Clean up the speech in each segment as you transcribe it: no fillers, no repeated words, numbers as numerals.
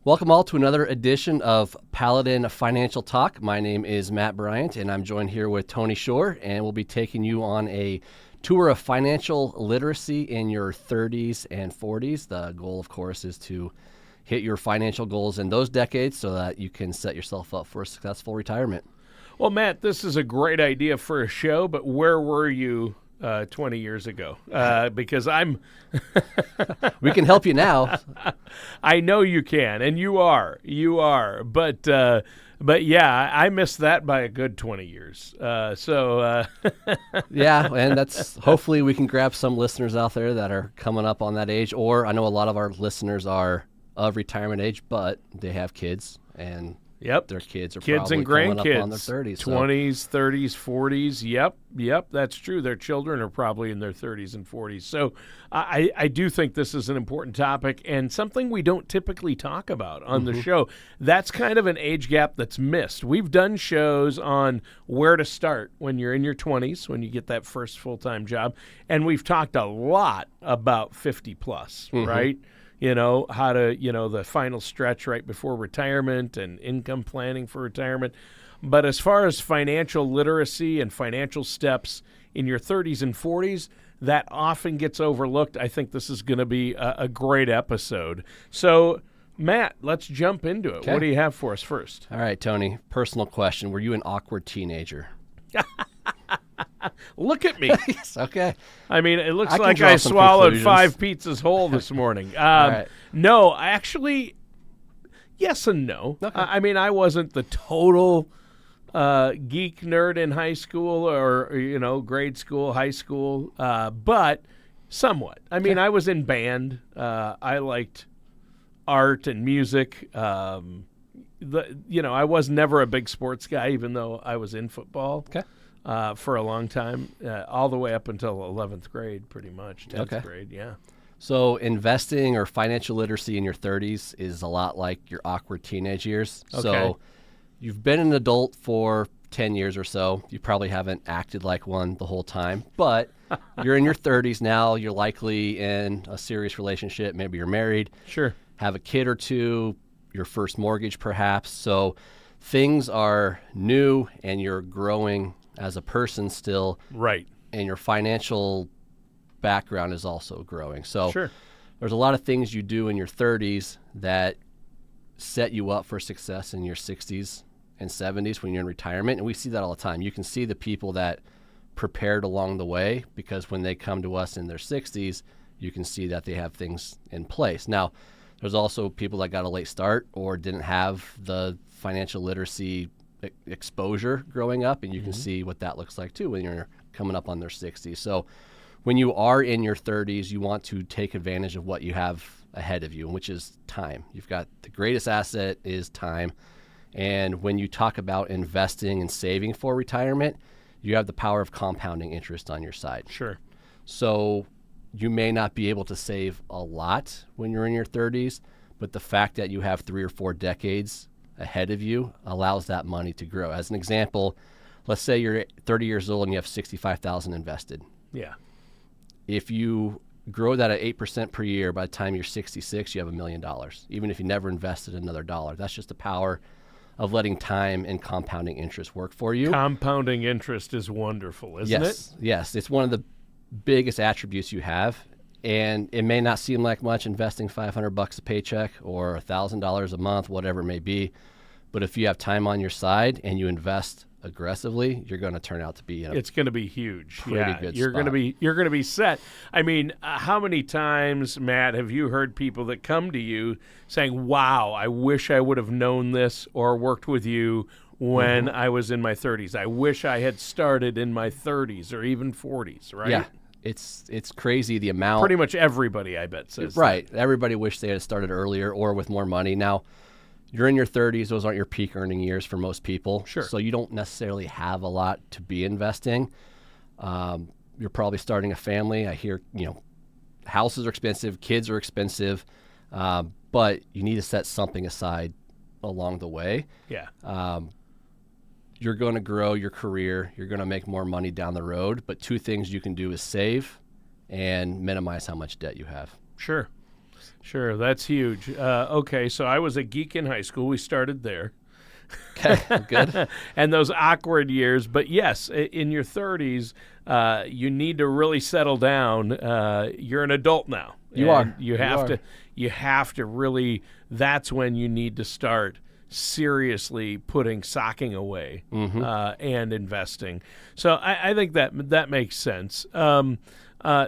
Welcome all to another edition of Paladin Financial Talk. My name is Matt Bryant, and I'm joined here with Tony Shore, and we'll be taking you on a tour of financial literacy in your 30s and 40s. The goal, of course, is to hit your financial goals in those decades so that you can set yourself up for a successful retirement. Well, Matt, this is a great idea for a show, but where were you 20 years ago? Because I'm... We can help you now. I know you can, and you are. But yeah, I missed that by a good 20 years. Yeah, and that's hopefully we can grab some listeners out there that are coming up on that age, or I know a lot of our listeners are of retirement age, but they have kids, and their kids are probably and coming grandkids, up on their 30s. 20s, 30s, 40s. Yep, that's true. Their children are probably in their 30s and 40s. So I do think this is an important topic and something we don't typically talk about on the show. That's kind of an age gap that's missed. We've done shows on where to start when you're in your 20s, when you get that first full-time job, and we've talked a lot about 50 plus, right? You know, how to, the final stretch right before retirement and income planning for retirement. But as far as financial literacy and financial steps in your 30s and 40s, that often gets overlooked. I think this is going to be a great episode. So, Matt, let's jump into it. Okay. What do you have for us first? All right, Tony, personal question. Were you an awkward teenager? Look at me. Yes, okay. I mean, it looks like I swallowed 5 pizzas whole this morning. Right. No, actually, yes and no. Okay. I mean, I wasn't the total geek nerd in high school or grade school, high school, but somewhat. I mean, I was in band. I liked art and music. I was never a big sports guy, even though I was in football. Okay. For a long time, all the way up until 11th grade, pretty much, 10th grade, yeah. So investing or financial literacy in your 30s is a lot like your awkward teenage years. Okay. So you've been an adult for 10 years or so. You probably haven't acted like one the whole time, but you're in your 30s now. You're likely in a serious relationship. Maybe you're married. Sure. Have a kid or two, your first mortgage perhaps. So things are new and you're growing as a person still. Right. And your financial background is also growing. So sure. There's a lot of things you do in your 30s that set you up for success in your 60s and 70s when you're in retirement. And we see that all the time. You can see the people that prepared along the way because when they come to us in their 60s, you can see that they have things in place. Now, there's also people that got a late start or didn't have the financial literacy exposure growing up, and you can see what that looks like too when you're coming up on their 60s. So when you are in your 30s, you want to take advantage of what you have ahead of you, which is time. You've got the greatest asset is time. And when you talk about investing and saving for retirement, you have the power of compounding interest on your side. Sure. So you may not be able to save a lot when you're in your 30s, but the fact that you have 3 or 4 decades ahead of you allows that money to grow. As an example, let's say you're 30 years old and you have $65,000 invested. Yeah. If you grow that at 8% per year, by the time you're 66, you have $1 million, even if you never invested another dollar. That's just the power of letting time and compounding interest work for you. Compounding interest is wonderful, isn't it? Yes. It's one of the biggest attributes you have. And it may not seem like much investing $500 a paycheck or $1,000 a month, whatever it may be. But if you have time on your side and you invest aggressively, you're going to turn out to be it's going to be huge. Pretty good you're spot. You're going to be set. I mean, how many times, Matt, have you heard people that come to you saying, "Wow, I wish I would have known this or worked with you when I was in my 30s. I wish I had started in my 30s or even 40s." Right? Yeah. It's crazy the amount. Pretty much everybody, I bet, says right. That. Everybody wished they had started earlier or with more money. Now, you're in your 30s. Those aren't your peak earning years for most people. Sure. So you don't necessarily have a lot to be investing. You're probably starting a family. I hear, houses are expensive, kids are expensive, but you need to set something aside along the way. Yeah. You're going to grow your career. You're going to make more money down the road. But 2 things you can do is save and minimize how much debt you have. Sure. Sure, that's huge. Okay, so I was a geek in high school. We started there. Okay, good. And those awkward years. But yes, in your 30s, you need to really settle down. You're an adult now. You are. You have to really, that's when you need to start seriously putting socking away and investing. So I think that makes sense.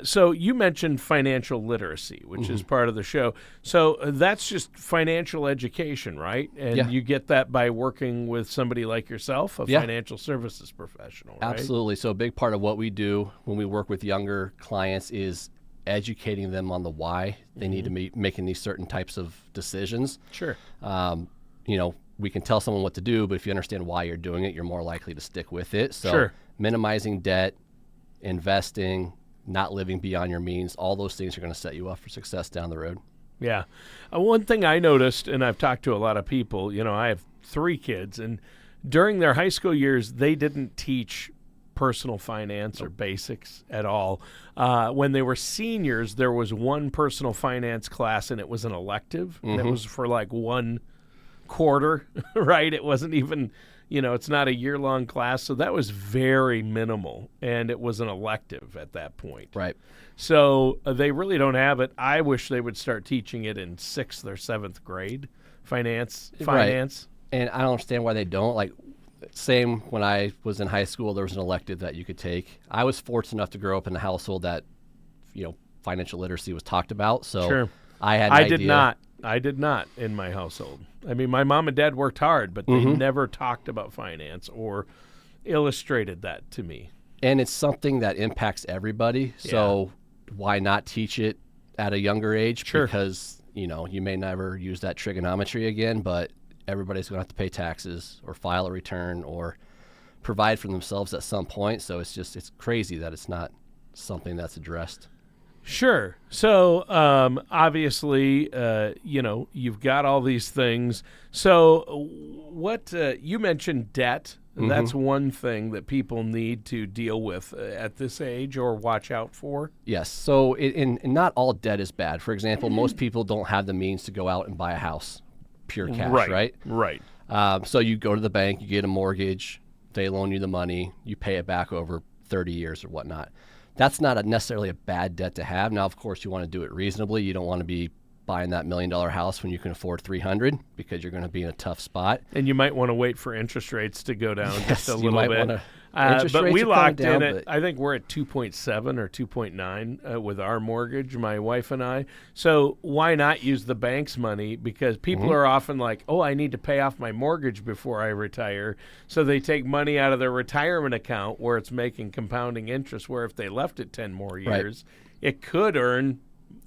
So you mentioned financial literacy, which is part of the show. So that's just financial education, right? And you get that by working with somebody like yourself, a financial services professional, right? Absolutely. So a big part of what we do when we work with younger clients is educating them on the why they need to be making these certain types of decisions. Sure. We can tell someone what to do, but if you understand why you're doing it, you're more likely to stick with it. So minimizing debt, investing, not living beyond your means, all those things are going to set you up for success down the road. Yeah. One thing I noticed, and I've talked to a lot of people, I have 3 kids, and during their high school years, they didn't teach personal finance or basics at all. When they were seniors, there was one personal finance class, and it was an elective, and it was for like 1 quarter, right? It wasn't even, it's not a year-long class, so that was very minimal, and it was an elective at that point. Right. So they really don't have it. I wish they would start teaching it in 6th or 7th grade, finance. Right. And I don't understand why they don't. Like, same when I was in high school, there was an elective that you could take. I was fortunate enough to grow up in a household that, financial literacy was talked about. So I had an idea. I did not in my household. I mean, my mom and dad worked hard, but they never talked about finance or illustrated that to me. And it's something that impacts everybody. So why not teach it at a younger age? Sure. Because, you may never use that trigonometry again, but everybody's going to have to pay taxes or file a return or provide for themselves at some point. So it's crazy that it's not something that's addressed. Sure. So obviously, you've got all these things. So what you mentioned debt. That's one thing that people need to deal with at this age or watch out for. Yes. So and not all debt is bad. For example, most people don't have the means to go out and buy a house, pure cash, right? Right. So you go to the bank, you get a mortgage, they loan you the money, you pay it back over 30 years or whatnot. That's not necessarily a bad debt to have. Now, of course, you want to do it reasonably. You don't want to be buying that $1 million house when you can afford $300 because you're going to be in a tough spot. And you might want to wait for interest rates to go down just a little bit. But we locked in at, I think we're at 2.7 or 2.9 with our mortgage, my wife and I. So why not use the bank's money? Because people are often like, oh, I need to pay off my mortgage before I retire. So they take money out of their retirement account where it's making compounding interest, where if they left it 10 more years, it could earn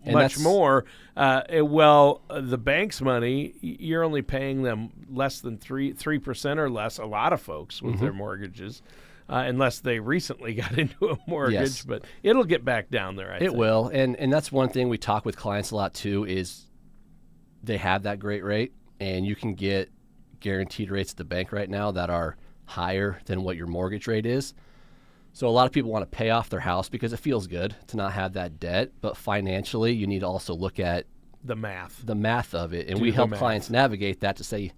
much more. The bank's money, you're only paying them less than 3% or less, a lot of folks with their mortgages. Unless they recently got into a mortgage, but it'll get back down there, I think. It will, and that's one thing we talk with clients a lot, too, is they have that great rate, and you can get guaranteed rates at the bank right now that are higher than what your mortgage rate is. So a lot of people want to pay off their house because it feels good to not have that debt, but financially, you need to also look at the math of it, and we help clients navigate that to say,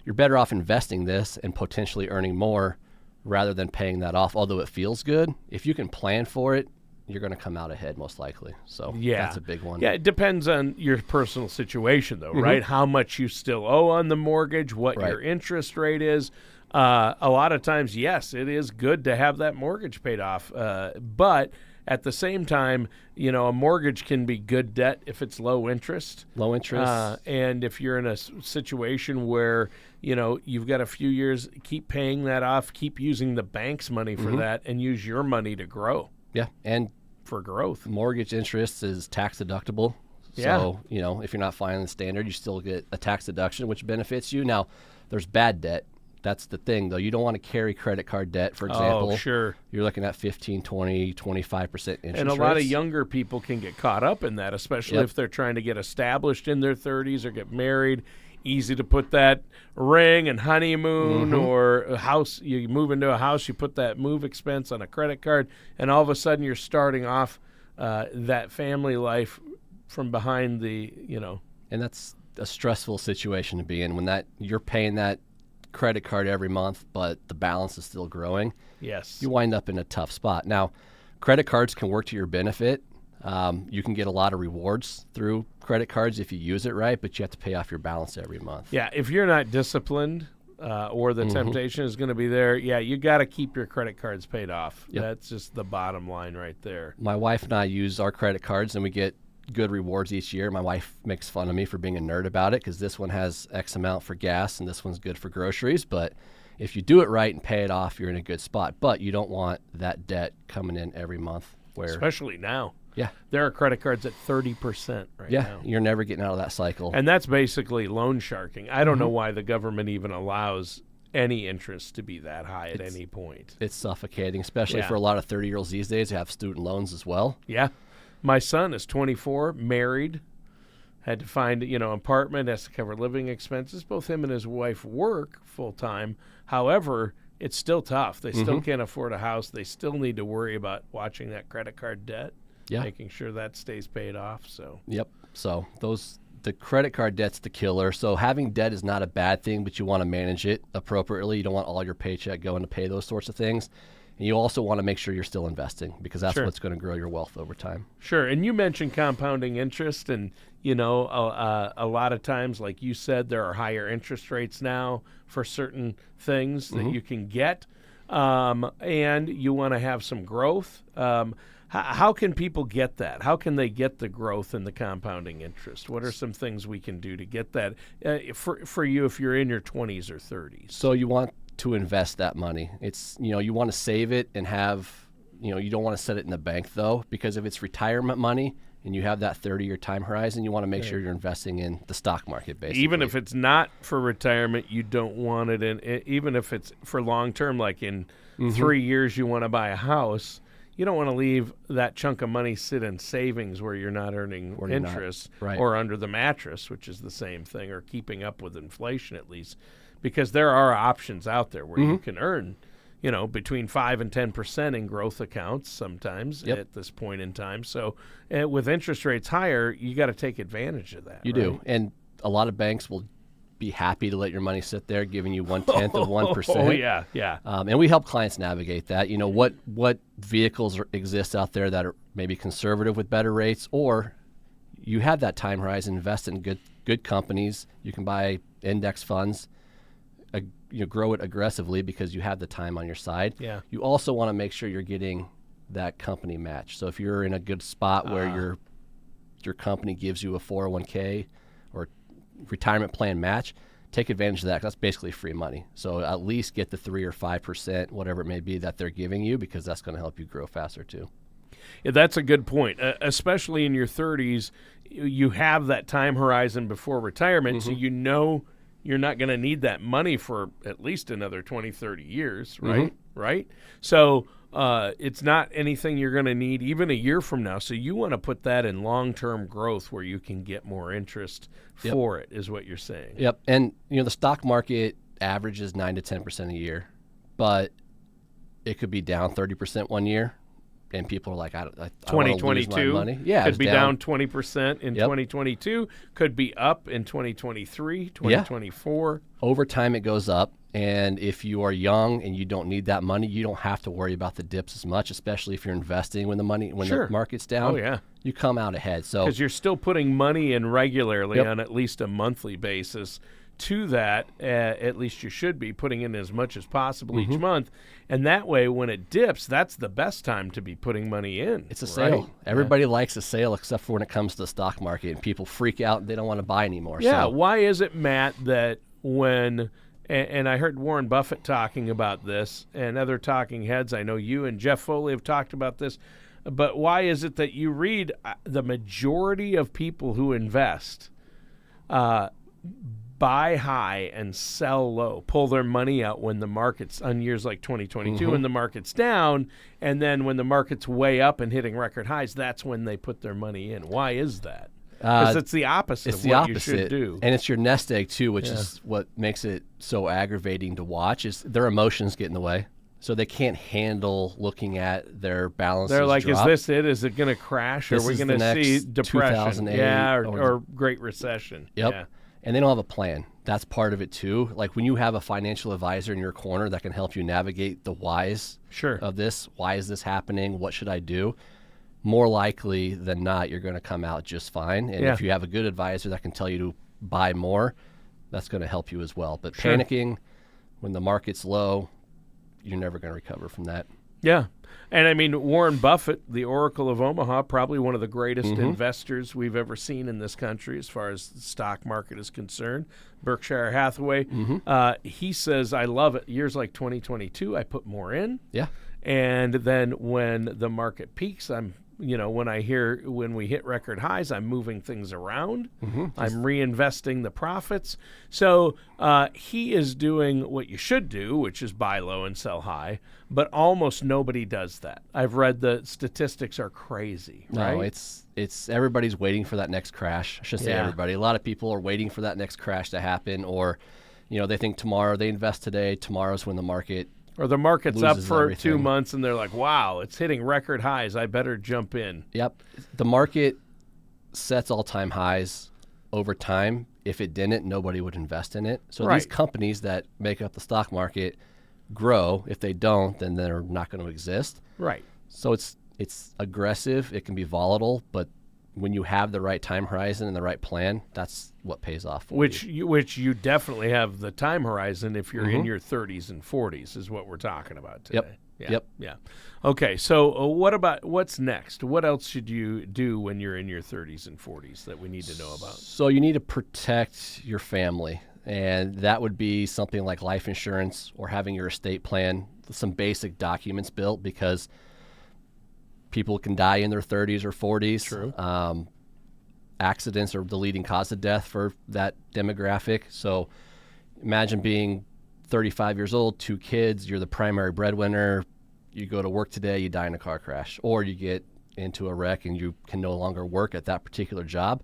you're better off investing this and potentially earning more rather than paying that off, although it feels good. If you can plan for it, you're going to come out ahead most likely. So that's a big one. Yeah, it depends on your personal situation, though, right? How much you still owe on the mortgage, what your interest rate is. A lot of times, yes, it is good to have that mortgage paid off. But at the same time, a mortgage can be good debt if it's low interest. Low interest. And if you're in a situation where you've got a few years, keep paying that off, keep using the bank's money for that, and use your money to grow. Yeah, and for growth. Mortgage interest is tax deductible. So, if you're not filing the standard, you still get a tax deduction, which benefits you. Now, there's bad debt. That's the thing, though. You don't want to carry credit card debt, for example. Oh, sure. You're looking at 15, 20, 25% interest And a lot of younger people can get caught up in that, especially if they're trying to get established in their 30s or get married. Easy to put that ring and honeymoon or a house. You move into a house, you put that move expense on a credit card, and all of a sudden you're starting off that family life from behind the, And that's a stressful situation to be in when that you're paying that credit card every month, but the balance is still growing. Yes. You wind up in a tough spot. Now, credit cards can work to your benefit. You can get a lot of rewards through credit cards if you use it right, but you have to pay off your balance every month. Yeah, if you're not disciplined or the temptation is going to be there, you got to keep your credit cards paid off. Yep. That's just the bottom line right there. My wife and I use our credit cards, and we get good rewards each year. My wife makes fun of me for being a nerd about it because this one has X amount for gas and this one's good for groceries. But if you do it right and pay it off, you're in a good spot. But you don't want that debt coming in every month. Especially now. Yeah. There are credit cards at 30% right now. Yeah, you're never getting out of that cycle. And that's basically loan sharking. I don't know why the government even allows any interest to be that high at any point. It's suffocating, especially for a lot of 30-year-olds these days who have student loans as well. Yeah. My son is 24, married, had to find, apartment, has to cover living expenses. Both him and his wife work full-time. However, it's still tough. They still can't afford a house. They still need to worry about watching that credit card debt. Yeah. Making sure that stays paid off. So. Yep. So the credit card debt's the killer. So having debt is not a bad thing, but you want to manage it appropriately. You don't want all your paycheck going to pay those sorts of things. And you also want to make sure you're still investing because that's what's going to grow your wealth over time. Sure. And you mentioned compounding interest, and a lot of times, like you said, there are higher interest rates now for certain things that you can get, and you want to have some growth. How can people get that? How can they get the growth in the compounding interest? What are some things we can do to get that for you if you're in your 20s or 30s? So you want to invest that money. It's, you want to save it and have, you don't want to set it in the bank though, because if it's retirement money and you have that 30-year time horizon, you want to make sure you're investing in the stock market basically. Even if it's not for retirement, you don't want it in, even if it's for long term, like in 3 years you want to buy a house. You don't want to leave that chunk of money sit in savings where you're not earning interest or under the mattress, which is the same thing, or keeping up with inflation at least, because there are options out there where you can earn, between 5 and 10% in growth accounts sometimes at this point in time. So with interest rates higher, you got to take advantage of that. You do. And a lot of banks will be happy to let your money sit there, giving you 1/10 of 1%. Oh, yeah, yeah. And we help clients navigate that. What vehicles exist out there that are maybe conservative with better rates, or you have that time horizon, invest in good companies. You can buy index funds, grow it aggressively because you have the time on your side. Yeah. You also want to make sure you're getting that company match. So if you're in a good spot where your company gives you a 401k or retirement plan match, take advantage of that, 'cause that's basically free money. So at least get the 3 or 5%, whatever it may be, that they're giving you, because that's going to help you grow faster too. Yeah, that's a good point. Especially in your 30s, you have that time horizon before retirement, so you're not going to need that money for at least another 20, 30 years, right? Right? So it's not anything you're going to need even a year from now. So you want to put that in long-term growth where you can get more interest for it, is what you're saying. Yep. And, the stock market averages 9 to 10% a year, but it could be down 30% one year. And people are like, I don't want to lose my money. Yeah, could be down 20% in 2022. Could be up in 2023, 2024. Over time, it goes up. And if you are young and you don't need that money, you don't have to worry about the dips as much, especially if you're investing when the market's down. Oh, yeah. You come out ahead. So because you're still putting money in regularly on at least a monthly basis. To that, at least you should be putting in as much as possible each month. And that way, when it dips, that's the best time to be putting money in. It's a sale. Everybody likes a sale except for when it comes to the stock market, and people freak out and they don't want to buy anymore. Yeah. So. Why is it, Matt, that when and I heard Warren Buffett talking about this and other talking heads, I know you and Jeff Foley have talked about this, but why is it that you read the majority of people who invest buy high and sell low, pull their money out when the market's on years like 2022 when the market's down, and then when the market's way up and hitting record highs, that's when they put their money in? Why is that? Because it's the opposite of what you should do. And it's your nest egg too, which is what makes it so aggravating to watch, is their emotions get in the way. So they can't handle looking at their balances They're like, drop. is this it? Is it going to crash? This Are we is going the to see next depression? 2008 Yeah, or or Great Recession. Yep. Yeah. And they don't have a plan. That's part of it too. Like when you have a financial advisor in your corner that can help you navigate the whys Sure. of this, why is this happening? What should I do? More likely than not, you're going to come out just fine. And Yeah. if you have a good advisor that can tell you to buy more, that's going to help you as well. But Sure. panicking when the market's low, you're never going to recover from that. Yeah. And I mean, Warren Buffett, the Oracle of Omaha, probably one of the greatest investors we've ever seen in this country as far as the stock market is concerned. Berkshire Hathaway. He says, I love it. Years like 2022, I put more in. Yeah. And then when the market peaks, when we hit record highs, I'm moving things around. I'm reinvesting the profits. So he is doing what you should do, which is buy low and sell high. But almost nobody does that. I've read the statistics are crazy. Right? No, it's everybody's waiting for that next crash. I shouldn't say everybody. A lot of people are waiting for that next crash to happen, or they think tomorrow, they invest today, tomorrow's when the market or the market's up loses for everything. 2 months and they're like, wow, it's hitting record highs. I better jump in. Yep. The market sets all-time highs over time. If it didn't, nobody would invest in it. So these companies that make up the stock market grow. If they don't, then they're not going to exist. Right. So it's aggressive. It can be volatile, but when you have the right time horizon and the right plan, that's what pays off for you. Which you definitely have the time horizon if you're in your 30s and 40s is what we're talking about today. Yep. Yeah. Yep. Yeah. Okay. So what's next? What else should you do when you're in your 30s and 40s that we need to know about? So you need to protect your family, and that would be something like life insurance or having your estate plan, some basic documents built, because people can die in their 30s or 40s. True. Accidents are the leading cause of death for that demographic. So imagine being 35 years old, 2 kids, you're the primary breadwinner, you go to work today, you die in a car crash, or you get into a wreck and you can no longer work at that particular job.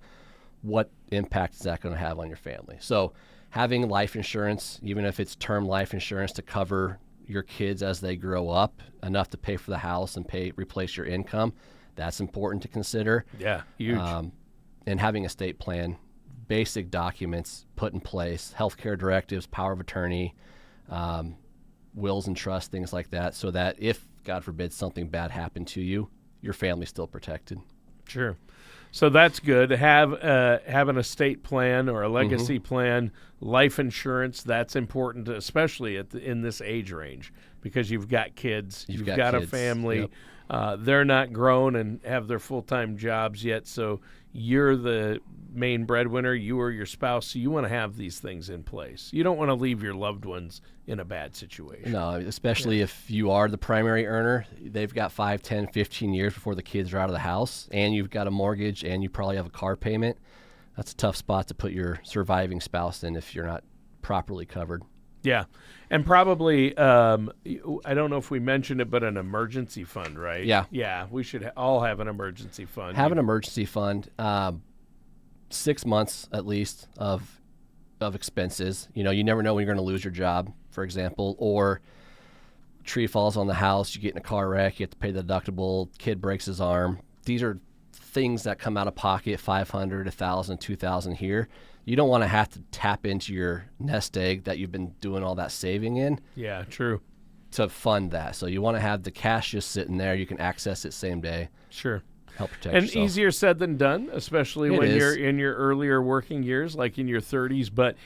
What impact is that going to have on your family? So having life insurance, even if it's term life insurance to cover your kids as they grow up, enough to pay for the house and replace your income, that's important to consider. Yeah, huge. And having a estate plan, basic documents put in place, healthcare directives, power of attorney, wills and trusts, things like that, so that if, God forbid, something bad happened to you, your family's still protected. Sure. So that's good. Have an estate plan or a legacy plan, life insurance. That's important, especially in this age range, because you've got kids, you've got a kids. family. Yep. They're not grown and have their full-time jobs yet, so you're the main breadwinner, you or your spouse, so you want to have these things in place. You don't want to leave your loved ones in a bad situation. No, especially if you are the primary earner. They've got 5, 10, 15 years before the kids are out of the house, and you've got a mortgage, and you probably have a car payment. That's a tough spot to put your surviving spouse in if you're not properly covered. Yeah. And probably, I don't know if we mentioned it, but an emergency fund, right? Yeah. Yeah, we should all have an emergency fund. Have an emergency fund, 6 months at least of expenses. You never know when you're going to lose your job, for example, or tree falls on the house, you get in a car wreck, you have to pay the deductible, kid breaks his arm. These are things that come out of pocket, $500, $1,000, $2,000 here. You don't want to have to tap into your nest egg that you've been doing all that saving in. Yeah, true. To fund that. So you want to have the cash just sitting there. You can access it same day. Sure. Help protect and yourself. Easier said than done, especially when is. you're in your earlier working years, like in your 30s. But,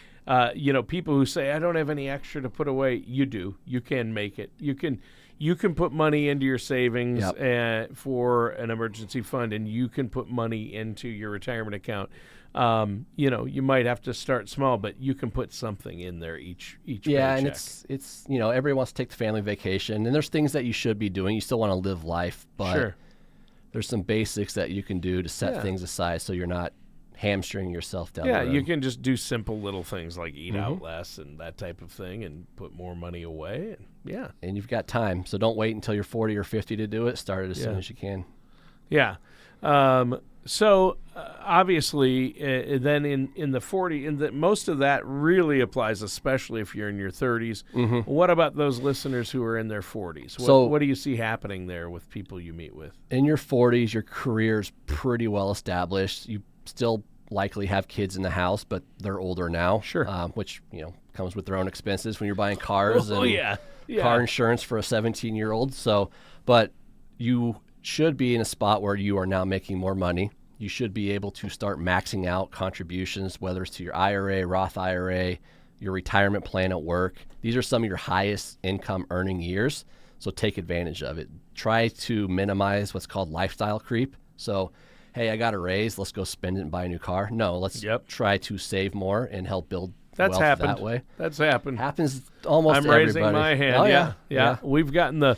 people who say, I don't have any extra to put away, you do. You can make it. You can put money into your savings for an emergency fund, and you can put money into your retirement account. You might have to start small, but you can put something in there each yeah, paycheck. and it's everyone wants to take the family vacation, and there's things that you should be doing. You still want to live life, but Sure. there's some basics that you can do to set things aside so you're not hamstringing yourself down the road. You can just do simple little things like eat out less and that type of thing and put more money away. And you've got time, so don't wait until you're 40 or 50 to do it. Start it as soon as you can. Yeah. So obviously, then in the 40, most of that really applies, especially if you're in your 30s. What about those listeners who are in their 40s? What do you see happening there with people you meet with? In your 40s, your career's pretty well established. You still likely have kids in the house, but they're older now. Sure. Which comes with their own expenses when you're buying cars and car insurance for a 17-year-old. So, but you should be in a spot where you are now making more money. You should be able to start maxing out contributions, whether it's to your IRA, Roth IRA, your retirement plan at work. These are some of your highest income earning years, so take advantage of it. Try to minimize what's called lifestyle creep. So, hey, I got a raise, let's go spend it and buy a new car. No, let's try to save more and help build wealth that way. That's happened. Happens almost I'm to everybody. raising my hand. Oh, yeah. We've gotten the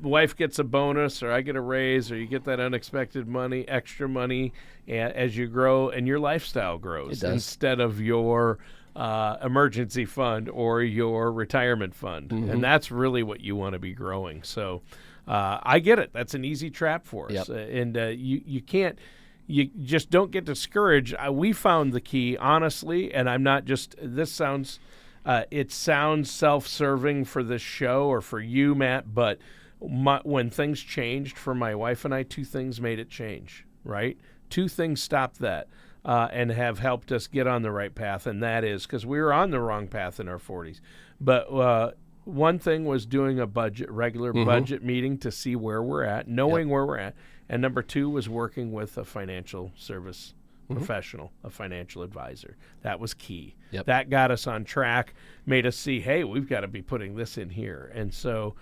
wife gets a bonus, or I get a raise, or you get that unexpected money, extra money, as you grow and your lifestyle grows instead of your emergency fund or your retirement fund. And that's really what you want to be growing. So I get it. That's an easy trap for us. And you can't. You just don't get discouraged. We found the key, honestly, and I'm not just – this sounds it sounds self-serving for this show or for you, Matt, but when things changed for my wife and I, two things made it change, right? Two things stopped that and have helped us get on the right path, and that is because we were on the wrong path in our 40s. But one thing was doing a regular budget meeting to see where we're at, knowing where we're at. And number two was working with a financial service professional, a financial advisor. That was key. That got us on track, made us see, hey, we've got to be putting this in here. And so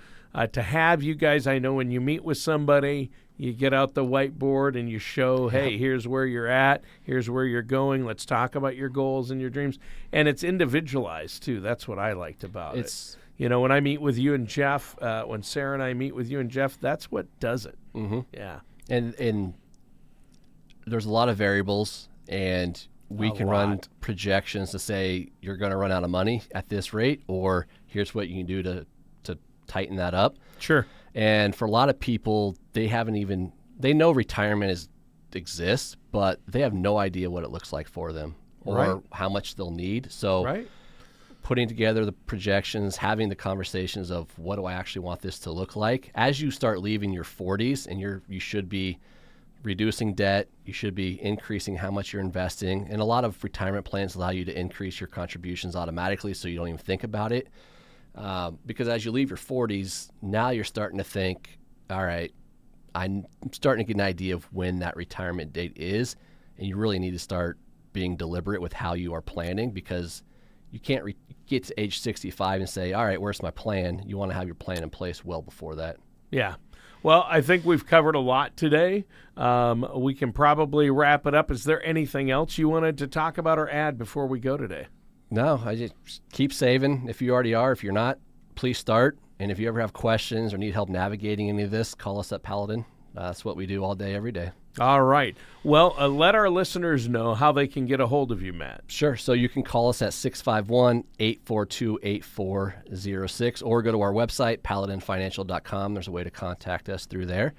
to have you guys, I know when you meet with somebody, you get out the whiteboard and you show, hey, here's where you're at, here's where you're going, let's talk about your goals and your dreams. And it's individualized, too. That's what I liked about it. When I meet with you and Jeff, when Sarah and I meet with you and Jeff, that's what does it. Yeah. And there's a lot of variables, and we can run projections to say you're going to run out of money at this rate, or here's what you can do to tighten that up. Sure. And for a lot of people, they know retirement exists, but they have no idea what it looks like for them or how much they'll need. So putting together the projections, having the conversations of what do I actually want this to look like. As you start leaving your 40s, and you should be reducing debt, you should be increasing how much you're investing. And a lot of retirement plans allow you to increase your contributions automatically so you don't even think about it. Because as you leave your 40s, now you're starting to think, all right, I'm starting to get an idea of when that retirement date is, and you really need to start being deliberate with how you are planning, because you can't get to age 65 and say, all right, where's my plan? You want to have your plan in place well before that. Yeah. Well, I think we've covered a lot today. We can probably wrap it up. Is there anything else you wanted to talk about or add before we go today? No, I just keep saving. If you already are, if you're not, please start. And if you ever have questions or need help navigating any of this, call us at Paladin. That's what we do all day, every day. All right. Well, let our listeners know how they can get a hold of you, Matt. Sure. So you can call us at 651-842-8406 or go to our website, paladinfinancial.com. There's a way to contact us through there.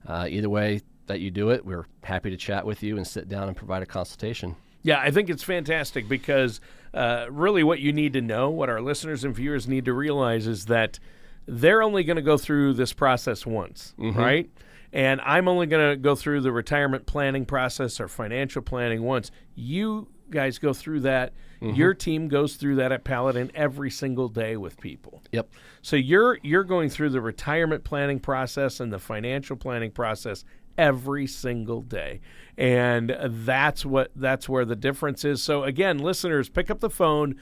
Either way that you do it, we're happy to chat with you and sit down and provide a consultation. Yeah, I think it's fantastic because really what you need to know, what our listeners and viewers need to realize is that they're only going to go through this process once, right? And I'm only going to go through the retirement planning process or financial planning once. You guys go through that. Your team goes through that at Paladin every single day with people. Yep. So you're going through the retirement planning process and the financial planning process every single day. And that's where the difference is. So again, listeners, pick up the phone.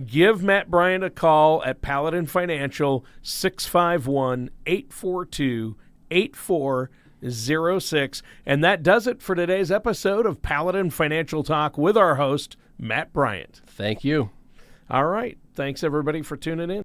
Give Matt Bryant a call at Paladin Financial, 651-842-8406. And that does it for today's episode of Paladin Financial Talk with our host, Matt Bryant. Thank you. All right. Thanks, everybody, for tuning in.